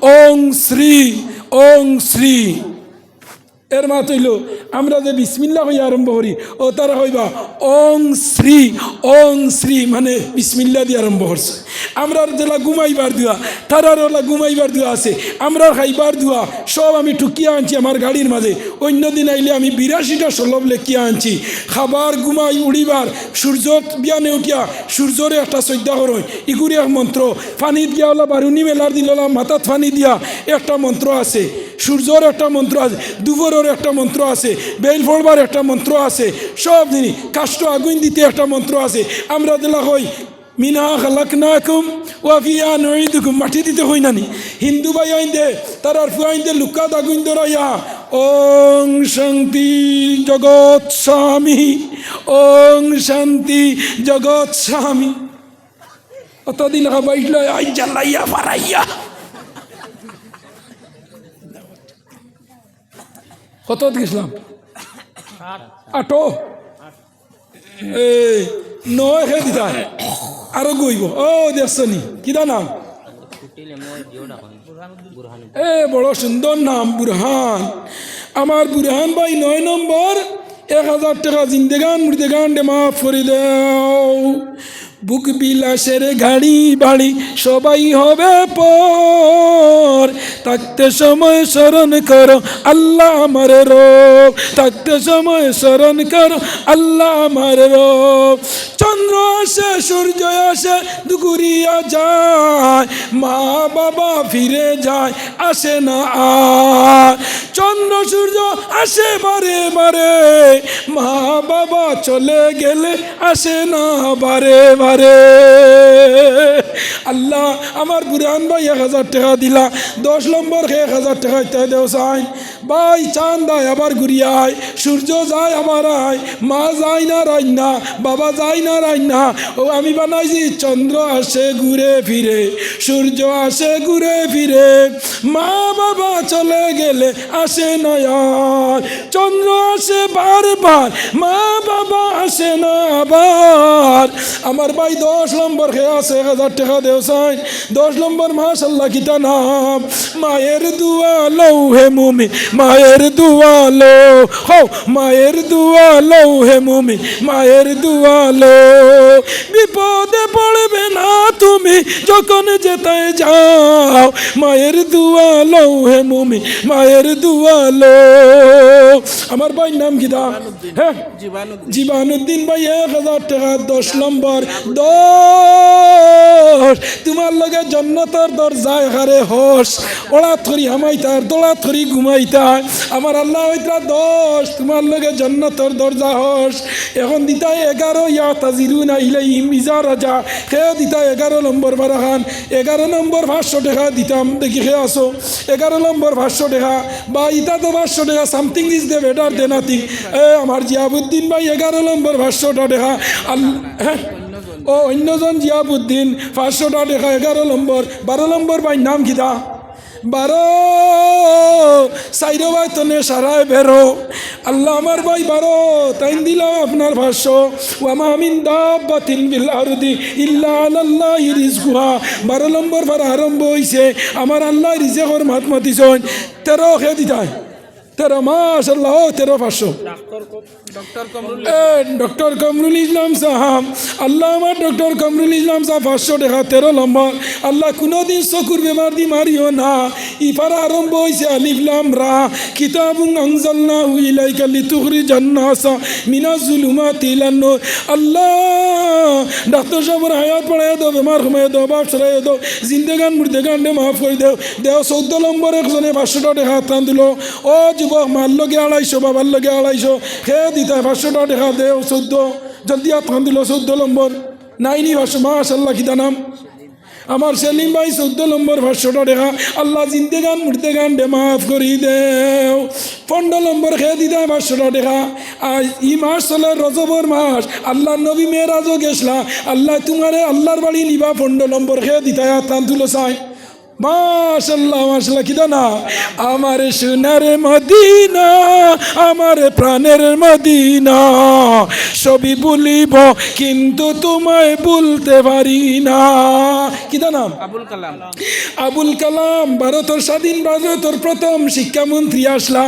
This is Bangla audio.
ওং শ্রী এর মা তৈল আমরা যে বিসমিল্লাহ হইয়া আরম্ভ করি ও তারা হইবা ওং শ্রী মানে বিসমিল্লা দিয়ে আরম্ভ করছে। আমরা যেলা ঘুমাইবার দুয়া তারার ওলা ঘুমাইবার দুয়া আছে, আমরা খাইবার দুয়া সব আমি টুকিয়া আনছি আমার গাড়ির মাঝে। অন্য দিন আইলে আমি 82টা সলভ লেখিয়া আনছি। খাবার ঘুমাই উড়িবার সূর্য বিয়ানে উঠিয়া সূর্যরে একটা শ্রদ্ধা করো ইগুরি এক মন্ত্র। পানিত গিয়া ওলা বারুনি মেলার দিন ওলা মাথাত পানি দিয়া একটা মন্ত্র আছে, সূর্যর একটা মন্ত্র আছে, দুপুরের একটা মন্ত্র আছে, বেল ফোড়বার একটা মন্ত্র আছে, সব দিনই কাষ্ট আগুন দিতে একটা মন্ত্র আছে। আমরা দিলা হই মিনহা খালাকনাকুম ওয়া ফিহা নুঈদুকুম, মাটি দিতে হই নানি। হিন্দু ভাই আইন দে তারার ফুয়াইন দে লুকাত আগুন ধরাইয়া ওং শান্তি জগৎ স্বামী, ওং শান্তি জগৎ স্বামী। অতদিন বাইল আই জ্বালাইয়া পারাইয়া কত গেছিলাম 8 এই 9 খেয়ে দিতা আরো গইব। ও দেখছনি কিদা নাম? এ বড় সুন্দর নাম বুরহান। আমার বুরহান ভাই 9 নম্বর 1000 টাকা জিন্দেগান মুর্দেগান ডে মাফ করে দাও। বুক বিলাসের গাড়ি বাড়ি সবাই হবে পর, থাকতে সময় স্মরণ করো আল্লাহ আমার রব, থাকতে সময় স্মরণ করো আল্লাহ আমার রব। চন্দ্র আসে সূর্য আসে দুপুরিয়া যায়, মা বাবা ফিরে যায় আসে না আর। চন্দ্র সূর্য আসে বারে বারে, মা বাবা চলে গেলে আসে না বারে বারে। আল্লাহ আমার বুরহান ভাই 1000 টাকা দিলা, 10 নম্বর 1000 টাকা ইত্যাদি দেও চাই ভাই। চাঁদ দেয় আবার ঘুরিয়ায়, সূর্য যায় আবার আয়, মা যায় না রাই না, বাবা যায় না রাই না। ও আমি বানাইছি চন্দ্র আসে ঘুরে ফিরে, সূর্য আসে ঘুরে ফিরে, মা বাবা চলে গেলে আসে না আর। চন্দ্র আসে বারবার, মা বাবা আসে না আবার। আমার ভাই 10 নম্বর খেয়ে আছে 1000 টাকা দেও চাই। 10 নম্বর মাশাআল্লাহ কিতা নাম, মায়ের দুয়া লও হে মুমিন, মায়ের দুয়া লও হো, মায়ের দুয়া লও হে মুমিন, মায়ের দুয়া লও। বিপদে পড়বে না তুমি যখন যেতে যাও, মায়ের দুয়া লও হে মুমিন, মায়ের দুয়া লও। আমার ভাই নাম কিতা? হ্যাঁ জীবানুদ্দিন ভাই 1000 টাকা 10 নম্বর 10। তোমার লগে জন্নতর দরজায় হারে হস, ওড়া থরি হামাইতার দোড়া থরি ঘুমাইতার। আমার আল্লাহ হইতা 10 তোমার লগে জন্নতর দরজা হস। এখন দিতা 11 ইয়া তাজিরুনা ইলাইহিম ইজা রাজা, খেয়ে দিতা 11 নম্বর বারাখান। 11 নম্বর 500 টাকা দিতাম, দেখি খেয়ে আসো 11 নম্বর 500 টাকা বা ইতা তো 500 টাকা, something is the better than nothing. আমার জিয়াবুদ্দিন ভাই 11 নম্বর 500 টাকা। হ্যাঁ ও অন্যজন জিয়াবুদ্দিন 500 টাকা 11 নম্বর। 12 নম্বর ভাই নাম কিতা? 12 সাইরো ভাই তনে সারায় বেরো। আল্লাহ আমার ভাই 12 তাই দিলাম আপনার 500। ওয়ামা মিন দাব্বাতিন ফিল আরদি ইল্লা আলাল্লাহি রিজকুহা। 12 নম্বর বার আরম্ভ হইছে, আমার আল্লাহ রিজেকর মাত মাতিছেন। 13 খে দিতাই 13 মাশাআল্লাহ 13 500। ডক্টর কামরুল ইসলাম সাহাব, আল্লাহ আমার ডক্টর কামরুল ইসলাম সাহাব 500 টাকা 13 নম্বর। আল্লাহ কোনোদিন চকুর বেমার দি মারিও না। ইফারা আরম্ভ হয়েছে আলিফ লাম রা, কিতাবুন আনজালনাহু ইলাইকা লিতুখরিজান নাসা মিনাজ জুলুমাতি ইলান নূর। আল্লাহ ডাক্তার সাহেবের হায়াত বাড়াইয়া দাও, বেমার কমাইয়া দাও, বাপ সরাইয়া দাও, জিন্দেগান মুর্দেগান মাফ করে দেও। 14 নম্বর একজনে 500 টাকা টান দিল। ও যুবক মার লগে 250, বাবার লগে 250 খেয়ে দিতে 500 টাকা দেও। 14 জলদি টান দিল 14 নম্বর 9 500 মাশাআল্লাহ কিতা নাম? আমার সেলিম ভাই 14 নম্বর 500 টাকা। আল্লাহ জিন্দেগান মুর্দেগান ডে মাফ করি দেও। 15 নম্বর খেয়ে দিতে 500 টাকা। আর ই মাস চলে রজবর মাস, আল্লাহ নবী মেরাজও গেছলা। আল্লাহ তোমারে আল্লাহর বাড়ি নিবা 15 নম্বর খেয়ে দিতে টান তুলো চাই। মাশাল্লাহ মাশাল্লাহ, কি না আমার সোনার মদিনা, আমার প্রাণের মদিনা, সবই বলিব কিন্তু তোমায় বলতে পারি না। কি নাম? আবুল কালাম। আবুল কালাম ভারতের স্বাধীন ভারতের প্রথম শিক্ষামন্ত্রী আসলা।